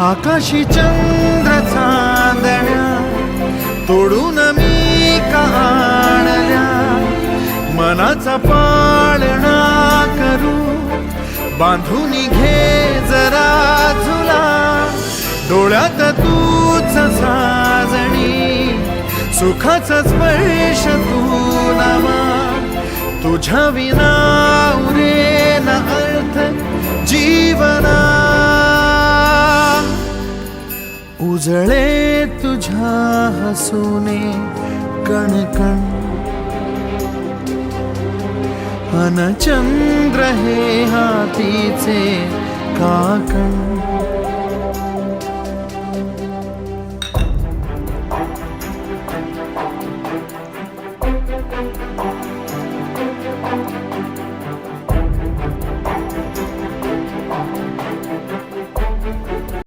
आकाशी चंद्र चांदण्या तोडून मी का आणल्या, मनाचा पाळणा करू बांधून घे जरा झुला, डोळ्यात तूच साजणी सुखाचा स्पर्श तू नामा, तुझ्या विना उरेन अर्थ जीवना, उजळे तुझ्या हसूने कणकण, अन चंद्र हे हातीचे काकण.